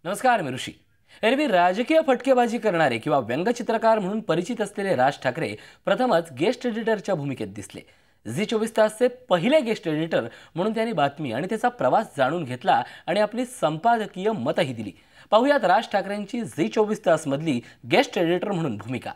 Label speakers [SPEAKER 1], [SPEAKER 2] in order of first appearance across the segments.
[SPEAKER 1] नमस्कार, मी ऋषी. एरवी राजकीय फटकेबाजी करणारे किंवा व्यंगचित्रकार म्हणून परिचित असलेले राज ठाकरे प्रथमच गेस्ट एडिटरच्या भूमिकेत दिसले. झी 24 तासचे पहिले गेस्ट एडिटर म्हणून त्यांनी बातमी आणि त्याचा प्रवास जाणून घेतला आणि आपली संपादकीय मतही दिली. पाहुयात राज ठाकरेंची झी 24 तास मधली गेस्ट एडिटर म्हणून भूमिका.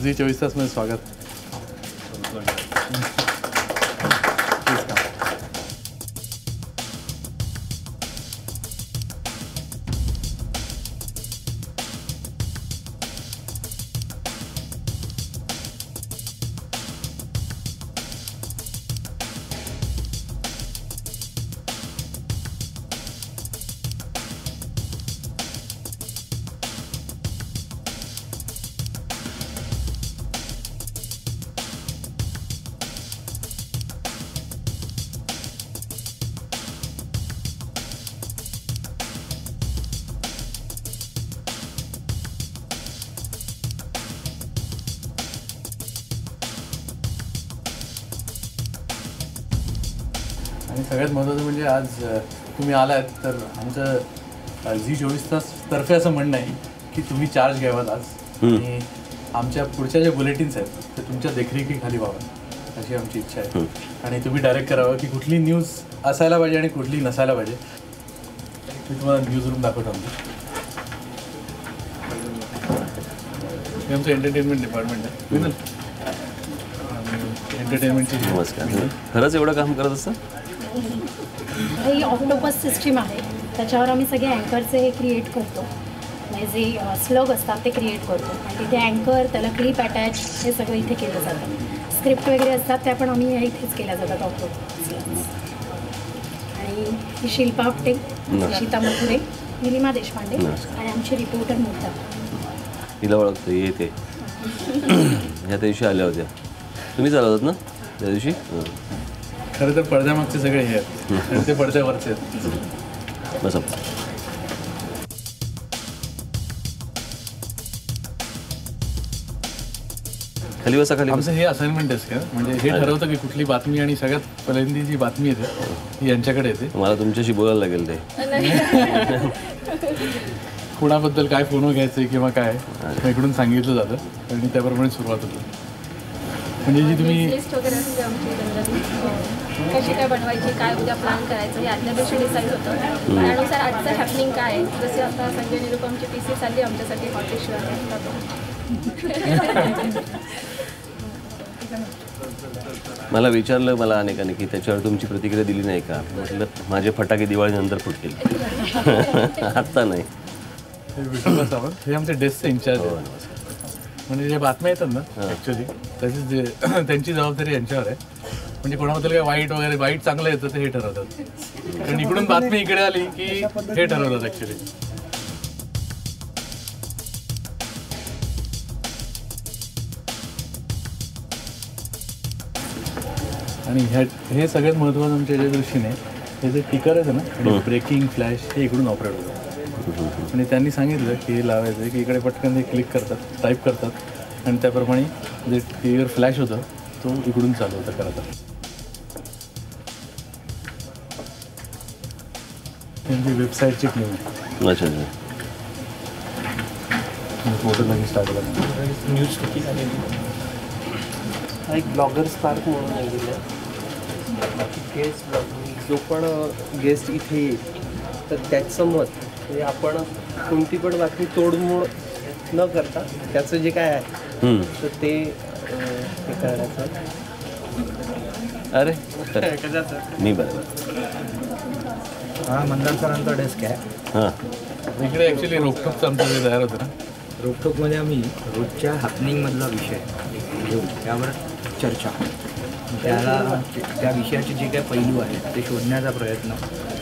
[SPEAKER 2] झी 24 तासमध्ये स्वागत. आणि सगळ्यात महत्त्वाचं म्हणजे आज तुम्ही आलात तर आमचं झी 24 तास तर्फे असं म्हणणं आहे की तुम्ही चार्ज घ्यावात आज आणि आमच्या पुढच्या ज्या बुलेटिन्स आहेत ते तुमच्या देखरेखीखाली व्हावं अशी आमची इच्छा आहे. आणि तुम्ही डायरेक्ट करावं की कुठली न्यूज असायला पाहिजे आणि कुठली नसायला पाहिजे. मी तुम्हाला न्यूज रूम दाखवतो. आमचं एंटरटेनमेंट डिपार्टमेंट आहे. एंटरटेनमेंटची
[SPEAKER 3] नमस्कार. खरंच एवढं काम करत असतं?
[SPEAKER 4] ही ऑक्टोपस सिस्टीम आहे, त्याच्यावर आम्ही सगळे अँकरचे हे क्रिएट करतो. म्हणजे जे स्लग असतात ते क्रिएट करतो आणि तिथे अँकर, त्याला क्लिप अटॅच हे सगळं इथे केलं जातं. स्क्रिप्ट वगैरे असतात त्या पण आम्ही इथेच केल्या जातात ऑक्टोपस. आणि ही शिल्पा आपटे, शीता मथुरे, निलिमा देशपांडे आणि आमचे रिपोर्टर मुक्ता.
[SPEAKER 3] तिला ओळखतो, येते. ह्या दिवशी आल्या होत्या. तुम्ही चालवतात ना त्या दिवशी?
[SPEAKER 2] खरं तर पडद्यामागचे सगळे हे आहेत आणि ते पडद्यावरचे आहेत.
[SPEAKER 3] बस खाली बसा. खाली
[SPEAKER 2] आमचं हे असाइनमेंट आहे का, म्हणजे हे ठरवतं की कुठली बातमी आणि सगळ्यात पहिल्यांदी जी बातमी येते ही यांच्याकडे येते.
[SPEAKER 3] मला तुमच्याशी बोलायला लागेल ते.
[SPEAKER 2] कुणाबद्दल काय फोन घ्यायचे किंवा काय इकडून सांगितलं जातं आणि त्याप्रमाणे सुरुवात होते. म्हणजे जी तुम्ही
[SPEAKER 5] लिस्ट वगैरे असते आमची कशी काय बनवायची, काय उद्या प्लॅन करायचं हे आदल्या दिवशी डिसाईड होतं. त्यानुसार आजचं हॅपनिंग काय आहे, जसे आता संजय निरुपमची पीसी चालली आमच्यासाठी हॉट इश्यू आहे.
[SPEAKER 3] मला विचारलं मला अनेकांनी की त्याच्यावर तुमची प्रतिक्रिया दिली नाही का. म्हटलं माझे फटाके दिवाळीनंतर फुटतील, आत्ता नाही.
[SPEAKER 2] हे आमचे डेस्कचे इंचार्ज आहे. म्हणजे जे बातम्या येतात ना ॲक्च्युली त्याची जे त्यांची जबाबदारी यांच्यावर आहे. म्हणजे कोणाबद्दल काय वाईट चांगलं येतं ते हे ठरवतात. कारण इकडून बातमी इकडे आली की हे ठरवतात ॲक्च्युली. आणि हे सगळ्यात महत्त्वाचं आमच्या याच्या दृष्टीने हे जे टिकर आहे ना, ब्रेकिंग फ्लॅश हे इकडून ऑपरेट होतं. आणि त्यांनी सांगितलं की हे लावायचं की इकडे पटकन हे क्लिक करतात, टाईप करतात आणि त्याप्रमाणे जे टीव्हीवर फ्लॅश होतं तो इकडून चालू होतं करतात. त्यांची वेबसाईटची टीम आहे.
[SPEAKER 3] अच्छा
[SPEAKER 2] मोठं लगेच स्टार्ट झालं.
[SPEAKER 6] न्यूज किती झालेली. हा एक ब्लॉगर स्पार्क म्हणून आहे. गेस्ट ब्लॉग जो पण गेस्ट इथे येईल तर त्याचं मत म्हणजे आपण कोणती पण बातमी तोडमोड न करता त्याचं जे काय आहे तर ते करायचं.
[SPEAKER 3] अरे मी बरोबर.
[SPEAKER 6] हा मंदार सरांचा डेस्क आहे.
[SPEAKER 3] हां
[SPEAKER 2] इकडे ॲक्च्युली रोखोकचं आमचं जे तयार होतं ना,
[SPEAKER 6] रोखोकमध्ये आम्ही रोजच्या हॅपनिंगमधला विषय घेऊन त्यावर चर्चा, त्याला त्या विषयाचे जे काही पैलू आहेत ते शोधण्याचा प्रयत्न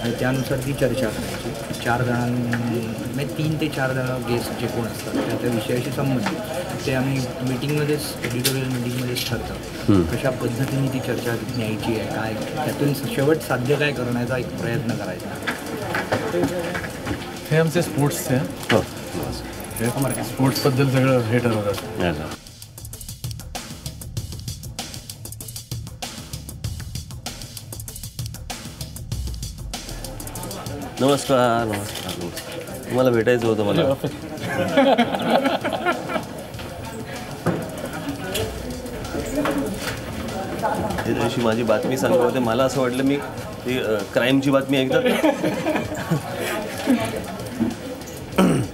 [SPEAKER 6] आणि त्यानुसार ती चर्चा करायची.
[SPEAKER 7] 4 म्हणजे 3 ते 4 जण गेस्ट जे कोण असतात त्या विषयाशी संबंधित ते आम्ही मीटिंगमध्येच एडिटोरियल मीटिंगमध्येच ठरतं कशा पद्धतीने ती चर्चा न्यायची आहे, काय त्यातून शेवट साध्य काय करण्याचा एक प्रयत्न करायचा.
[SPEAKER 2] हे आमचे स्पोर्ट्सचे स्पोर्ट्सबद्दल सगळं हे ठरवतात.
[SPEAKER 3] नमस्कार नमस्कार नमस्कार. तुम्हाला भेटायचं होतं मला. त्या दिवशी माझी बातमी सांगत होते, मला असं वाटलं मी ती क्राईमची बातमी ऐकतात.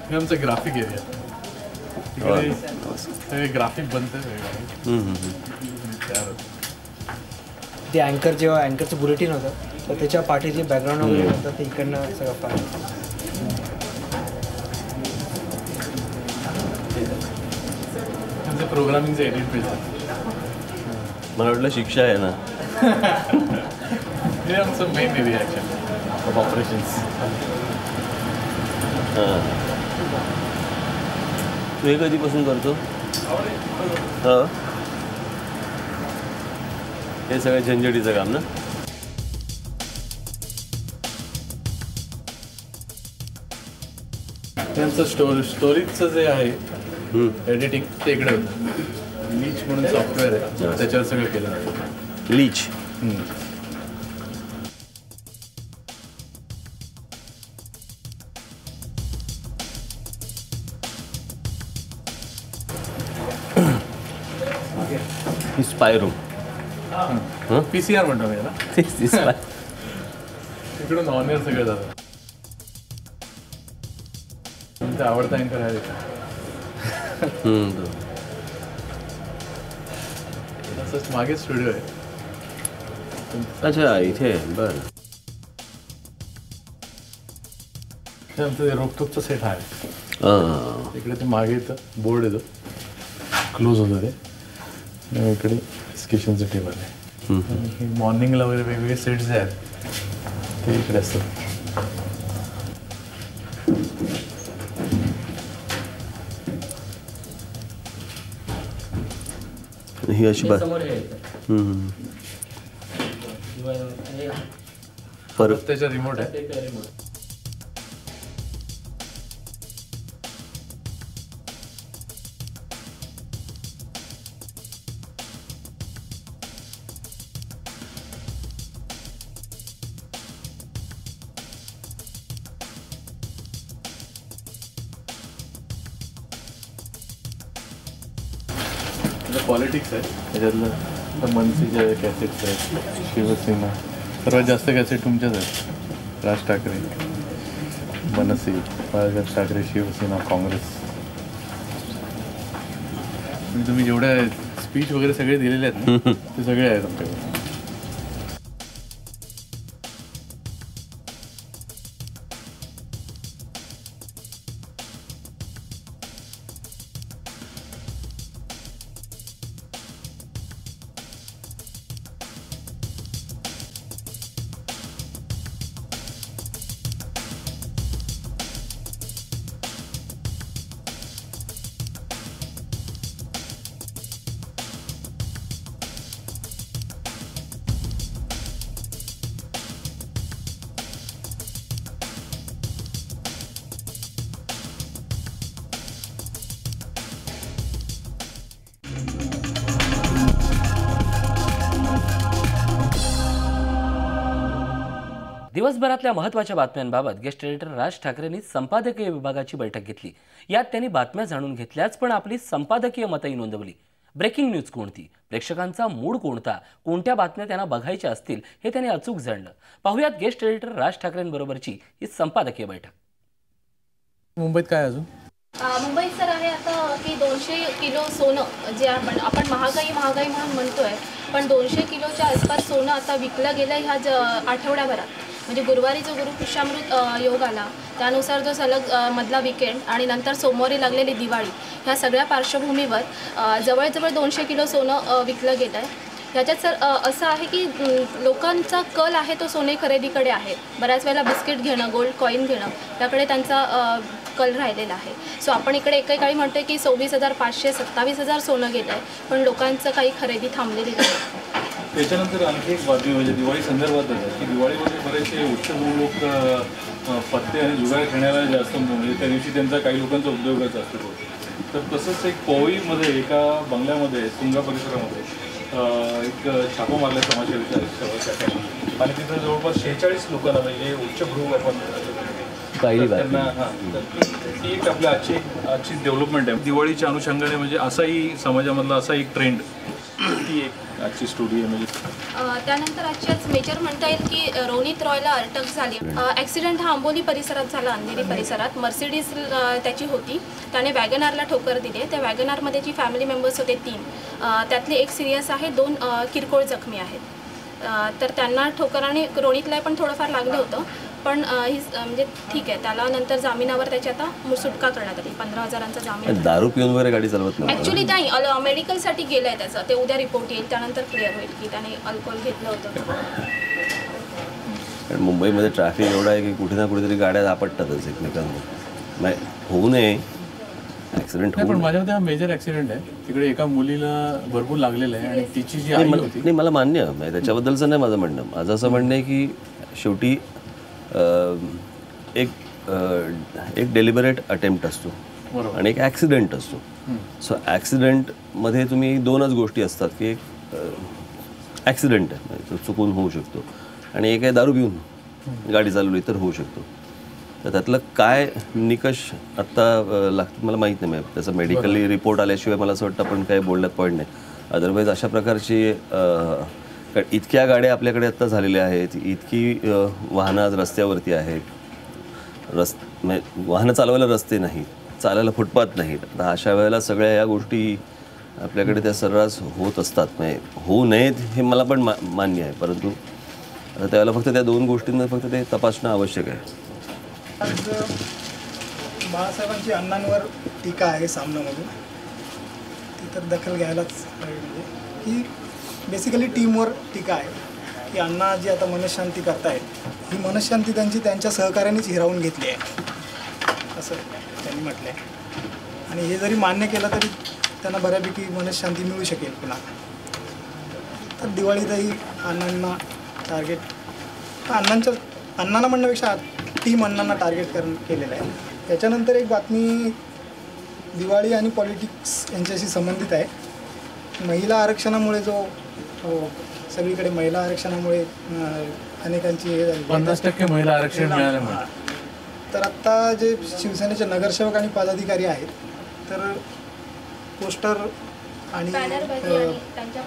[SPEAKER 2] हे आमचं ग्राफिक एरिया, सगळे ग्राफिक बनते.
[SPEAKER 7] ते अँकर जेव्हा अँकरचं बुलेटिन होतं तर त्याच्या पाठी जे बॅकग्राऊंड वगैरे होतं ते इकडनं सगळं पाहिजे.
[SPEAKER 2] आमचं प्रोग्रामिंगचं एडिट पेज आहे.
[SPEAKER 3] मला वाटलं शिक्षा आहे ना.
[SPEAKER 2] हे आमचं main area actually of operations.
[SPEAKER 3] हां, तू हे कधीपासून करतो? हां, हे सगळं झंझटीचं काम ना.
[SPEAKER 2] त्यांचं स्टोरीजचं जे आहे एडिटिंग ते इकडे होतं. लीच म्हणून सॉफ्टवेअर आहे, त्याच्यावर सगळं केलं जातं.
[SPEAKER 3] लीच. Spy room.
[SPEAKER 2] PCR म्हणतो मी याला. इकडून ऑनर सगळं जातं. तुमचा आवडता अँकर आहे असंच मागे स्टुडिओ आहे.
[SPEAKER 3] अच्छा, इथे बरं.
[SPEAKER 2] हे आमचं रोकटोकचं सेट आहे. इकडे ते मागे येतं, बोर्ड येतो, क्लोज होतं ते. इकडे स्केशनचं टेबल आहे. मॉर्निंगला वगैरे वेगवेगळे सेट्स जे आहेत ते इकडे असतात.
[SPEAKER 3] ही अशी बात.
[SPEAKER 2] परत त्याच्या रिमोट आहे. पॉलिटिक्स आहे त्याच्यातलं. मनसेचे कॅसेट्स आहेत, शिवसेना, सर्वात जास्त कॅसेट तुमच्याच आहेत. राज ठाकरे, मनसे, बाळासाहेब ठाकरे, शिवसेना, काँग्रेस. तुम्ही जेवढ्या स्पीच वगैरे सगळे दिलेले आहेत ना ते सगळे आहेत आमच्याकडे.
[SPEAKER 1] दिवसभरातल्या महत्त्वाच्या बातम्यांबाबत गेस्ट एडिटर राज ठाकरेंनी संपादकीय विभागाची बैठक घेतली. यात त्यांनी बातम्या जाणून घेतल्याच पण आपली संपादकीय मतही नोंदवली. ब्रेकिंग न्यूज कोणती, प्रेक्षकांचा मूड कोणता, कोणत्या बातम्या त्यांना बघायच्या असतील हे त्यांनी अचूक जाणलं. पाहुयात गेस्ट एडिटर राज ठाकरेंबरोबरची ही संपादकीय बैठक.
[SPEAKER 2] मुंबईत काय अजून?
[SPEAKER 5] मुंबईत सर आहे आता की 200 किलो सोनं जे आपण महागाई म्हणून म्हणतोय, पण 200 किलोच्या आसपास सोनं आता विकलं गेलं ह्या आठवड्याभरात. म्हणजे गुरुवारी जो गुरुपुष्यामृत योग आला त्यानुसार जो सलग मधला विकेंड आणि नंतर सोमवारी लागलेली दिवाळी ह्या सगळ्या पार्श्वभूमीवर जवळजवळ 200 किलो सोनं विकलं गेलं आहे. ह्याच्यात सर असं आहे की लोकांचा कल आहे तो सोने खरेदीकडे आहे. बऱ्याच वेळेला बिस्किट घेणं, गोल्ड कॉईन घेणं त्याकडे त्यांचा कल राहिलेला आहे. सो आपण इकडे एकेकाळी म्हणतो की 26,500 27,000 सोनं गेलं आहे, पण लोकांचं काही खरेदी थांबलेली नाही.
[SPEAKER 8] त्याच्यानंतर आणखी एक बातमी म्हणजे दिवाळी संदर्भात आहे की दिवाळीमध्ये बरेचसे उच्चभ्रू लोक पत्ते आणि जुगार खेळण्याला जास्त म्हणजे त्या दिवशी त्यांचा काही लोकांचा उद्योगच असतो. तर तसंच एक पवईमध्ये एका बंगल्यामध्ये तुंगा परिसरामध्ये एक छापा मारला समाजसेवेच्या आणि तिथं जवळपास 46 लोकांना म्हणजे उच्चभ्रू आपण त्यांना ती एक आपल्या आजची डेव्हलपमेंट आहे. दिवाळीच्या अनुषंगाने म्हणजे असाही समाजामधला असा एक ट्रेंड ती एक आजची स्टोरी आहे. म्हणजे
[SPEAKER 5] त्यानंतर आजच्याच मेजर म्हणता येईल की रोनित रॉयला अटक झाली. ॲक्सिडेंट हा आंबोली परिसरात झाला, अंधेरी परिसरात. मर्सिडीज त्याची होती, त्याने वॅगनारला ठोकर दिली. त्या वॅगनारमध्ये जी फॅमिली मेंबर्स होते 3, त्यातले एक सिरियस आहे, 2 किरकोळ जखमी आहेत. तर त्यांना ठोकराने रोनितला पण थोडंफार लागलं होतं, पण ही म्हणजे ठीक आहे. त्याला नंतर जामिनावर त्याची आता सुटका करण्यात आली. 15,000चा जामीन.
[SPEAKER 3] दारू पिऊन वगैरे गाडी चालवत नाही
[SPEAKER 5] ॲक्च्युली नाही, मेडिकलसाठी गेलं आहे त्याचं. ते उद्या रिपोर्ट येईल, त्यानंतर क्लिअर होईल की त्याने अल्कोहोल घेतलं होतं.
[SPEAKER 3] कारण मुंबईमध्ये ट्रॅफिक एवढा आहे की कुठे ना कुठेतरी गाड्या आपटतातच एकमेकांना. होऊ नये ॲक्सिडेंट
[SPEAKER 2] पण माझ्यामध्ये हा मेजर ॲक्सिडेंट आहे. तिकडे एका मुलीला भरपूर लागलेलं आहे आणि तिची जी आई होती.
[SPEAKER 3] नाही, मला मान्य आहे त्याच्याबद्दलचं नाही माझं म्हणणं. माझं असं म्हणणं आहे की शेवटी एक डेलिबरेट अटेम्प्ट असतो आणि एक ॲक्सिडेंट असतो. सो ॲक्सिडेंटमध्ये तुम्ही 2च गोष्टी असतात की एक ॲक्सिडेंट आहे, चुकून होऊ शकतो, आणि एक आहे दारू पिऊन गाडी चालवली तर होऊ शकतो. तर त्यातलं काय निकष आत्ता लागतात मला माहीत नाही. त्याचा मेडिकली रिपोर्ट आल्याशिवाय मला असं वाटतं आपण काही बोलण्यात पॉईंट नाही. अदरवाईज अशा प्रकारची इतक्या गाड्या आपल्याकडे आत्ता झालेल्या आहेत, इतकी वाहनं आज रस्त्यावरती आहेत, वाहनं चालवायला रस्ते नाहीत, चालायला फुटपाथ नाहीत. आता अशा वेळेला सगळ्या या गोष्टी आपल्याकडे त्या सर्रास होत असतात. म्हणजे होऊ नयेत हे मला पण मान्य आहे, परंतु आता त्यावेळेला फक्त त्या 2 गोष्टींमध्ये फक्त ते तपासणं आवश्यक आहे.
[SPEAKER 9] आज बाळासाहेबांची अण्णांवर टीका आहे सामनामधून, ती तर दखल घ्यायलाच पाहिजे. म्हणजे ही बेसिकली टीमवर टीका आहे की अण्णा जी आता मनशांती करतायत, ही मनशांती त्यांच्या सहकार्यानेच हिरावून घेतली आहे असं त्यांनी म्हटलं आहे. आणि हे जरी मान्य केलं तरी त्यांना बऱ्यापैकी मनशांती मिळू शकेल पुन्हा. तर दिवाळीतही अण्णांना टार्गेट, अण्णांना म्हणण्यापेक्षा टीम अण्णांना टार्गेट केलेलं आहे. त्याच्यानंतर एक बातमी दिवाळी आणि पॉलिटिक्स यांच्याशी संबंधित आहे. महिला आरक्षणामुळे जो सगळीकडे महिला आरक्षणामुळे अनेकांची हे झाली,
[SPEAKER 2] 50% महिला आरक्षण मिळाल्यामुळे.
[SPEAKER 9] तर आत्ता जे शिवसेनेचे नगरसेवक आणि पदाधिकारी आहेत, तर पोस्टर आणि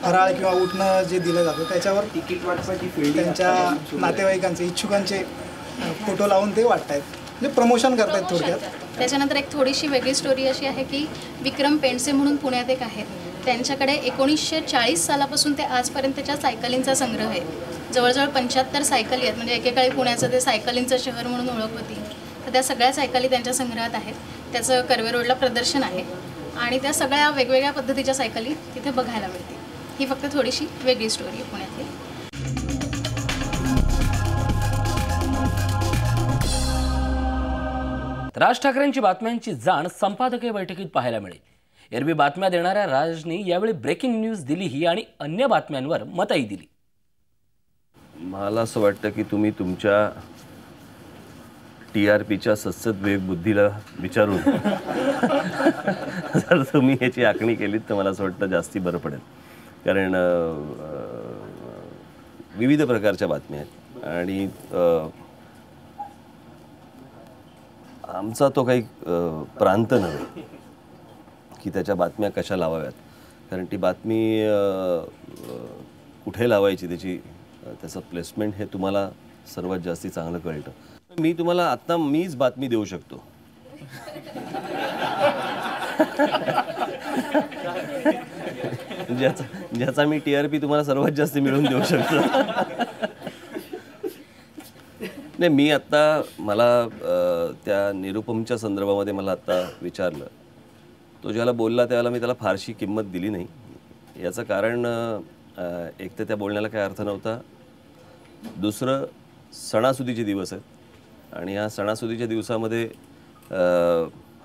[SPEAKER 9] फराळ किंवा उठणं जे दिलं जातं त्याच्यावर
[SPEAKER 7] तिकीट वाटपाची
[SPEAKER 9] त्यांच्या नातेवाईकांचे, इच्छुकांचे फोटो लावून ते वाटतायत, म्हणजे प्रमोशन करतायत थोडक्यात.
[SPEAKER 10] त्याच्यानंतर एक थोडीशी वेगळी स्टोरी अशी आहे की विक्रम पेंडसे म्हणून पुण्यात एक आहेत, त्यांच्याकडे 1940 सालापासून ते आजपर्यंतच्या सायकलींचा संग्रह आहे. जवळजवळ 75 सायकली आहेत. म्हणजे एकेकाळी पुण्याचं ते सायकलींचं शहर म्हणून ओळख होती. तर त्या सगळ्या सायकली त्यांच्या संग्रहात आहेत. त्याचं कर्वे रोडला प्रदर्शन आहे आणि त्या सगळ्या वेगवेगळ्या पद्धतीच्या सायकली तिथे बघायला मिळतील. ही फक्त थोडीशी वेगळी स्टोरी आहे पुण्यातली.
[SPEAKER 1] राज ठाकरेंची बातम्यांची जाण संपादकीय बैठकीत पाहायला मिळेल. एरवी बातम्या देणाऱ्या राजनी यावेळी ब्रेकिंग न्यूज दिलीही आणि अन्य बातम्यांवर मतही दिली.
[SPEAKER 3] मला असं वाटतं की तुम्ही तुमच्या TRPच्या सत्सद विवेक बुद्धीला विचारून जर तुम्ही याची आखणी केलीत तर मला असं वाटतं जास्ती बरं पडेल. कारण विविध प्रकारच्या बातम्या आहेत आणि आमचा तो काही प्रांत नव्हे की त्याच्या बातम्या कशा लावाव्यात. कारण ती बातमी कुठे लावायची त्याचं प्लेसमेंट हे तुम्हाला सर्वात जास्ती चांगलं कळतं. मी तुम्हाला आत्ता मीच बातमी देऊ शकतो. ज्याचा मी TRP तुम्हाला सर्वात जास्त मिळवून देऊ शकतो. नाही, मी आत्ता मला त्या निरुपमच्या संदर्भामध्ये मला आत्ता विचारलं, तो ज्याला बोलला त्याला मी त्याला फारशी किंमत दिली नाही. याचं कारण एक तर त्या बोलण्याला काय अर्थ नव्हता, दुसरं सणासुदीचे दिवस आहेत आणि ह्या सणासुदीच्या दिवसामध्ये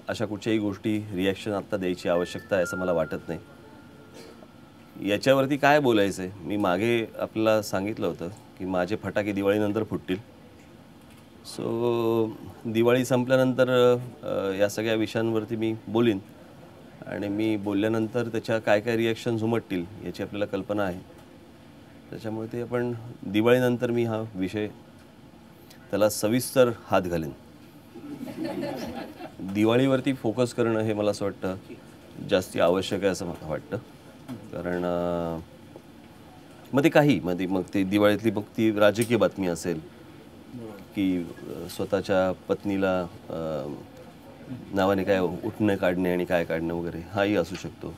[SPEAKER 3] अशा कुठच्याही गोष्टी रिॲक्शन आत्ता द्यायची आवश्यकता आहे असं मला वाटत नाही. याच्यावरती काय बोलायचं आहे, मी मागे आपल्याला सांगितलं होतं की माझे फटाके दिवाळीनंतर फुटतील. सो दिवाळी संपल्यानंतर या सगळ्या विषयांवरती मी बोलीन आणि मी बोलल्यानंतर त्याच्या काय काय रिॲक्शन्स उमटतील याची आपल्याला कल्पना आहे. त्याच्यामुळे ते आपण दिवाळीनंतर मी हा विषय त्याला सविस्तर हात घालेन. दिवाळीवरती फोकस करणं हे मला असं वाटतं जास्ती आवश्यक आहे असं मला वाटतं. कारण मग ते काही मग ते दिवाळीतली मग ती राजकीय बातमी असेल की स्वतःच्या पत्नीला नावाने काय उठणे काढणे आणि काय काढणं वगैरे हाही असू शकतो,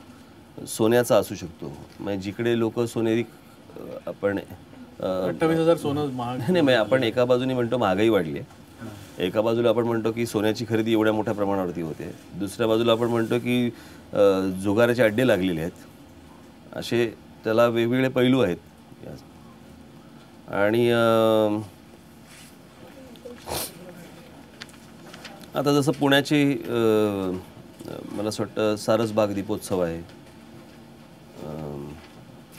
[SPEAKER 3] सोन्याचा असू शकतो. म्हणजे जिकडे लोक सोनेरी आपण
[SPEAKER 2] 28,000 सोनं महाग
[SPEAKER 3] नाही म्हणजे आपण एका बाजूने म्हणतो महागाई वाढली आहे, एका बाजूला आपण म्हणतो की सोन्याची खरेदी एवढ्या मोठ्या प्रमाणावरती होते, दुसऱ्या बाजूला आपण म्हणतो की जुगाराचे अड्डे लागलेले आहेत. असे त्याला वेगवेगळे पैलू आहेत. आणि आता जसं पुण्याची मला असं वाटतं सारसबाग दीपोत्सव आहे,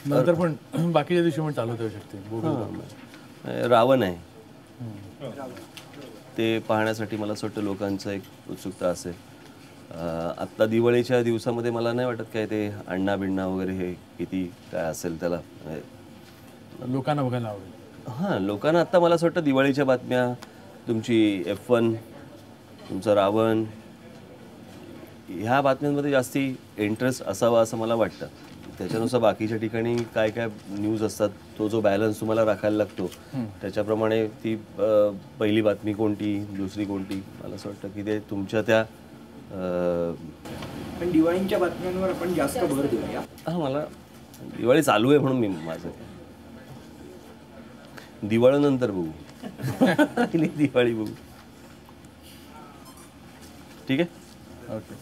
[SPEAKER 2] नंतर पण बाकीच्या दिवशी पण चालवता येऊ शकते.
[SPEAKER 3] रावण आहे, ते पाहण्यासाठी मला असं वाटतं लोकांचं एक उत्सुकता असेल. आत्ता दिवाळीच्या दिवसामध्ये मला नाही वाटत काय ते अण्णा बिण्णा वगैरे हे किती काय असेल त्याला
[SPEAKER 2] लोकांना बघायला आवडेल.
[SPEAKER 3] हां, लोकांना आत्ता मला असं वाटतं दिवाळीच्या बातम्या, तुमची F1, तुमचं रावण, ह्या बातम्यांमध्ये जास्ती इंटरेस्ट असावा असं मला वाटतं. त्याच्यानुसार बाकीच्या ठिकाणी काय काय न्यूज असतात, तो जो बॅलन्स तुम्हाला राखायला लागतो त्याच्याप्रमाणे ती पहिली बातमी कोणती, दुसरी कोणती, मला असं वाटतं की ते तुमच्या त्या
[SPEAKER 7] पण दिवाळीच्या बातम्यांवर आपण जास्त भर देऊया.
[SPEAKER 3] हां, मला दिवाळी चालू आहे म्हणून मी माझं दिवाळीनंतर बघू दिवाळी बघू. ठीक आहे.
[SPEAKER 2] ओके.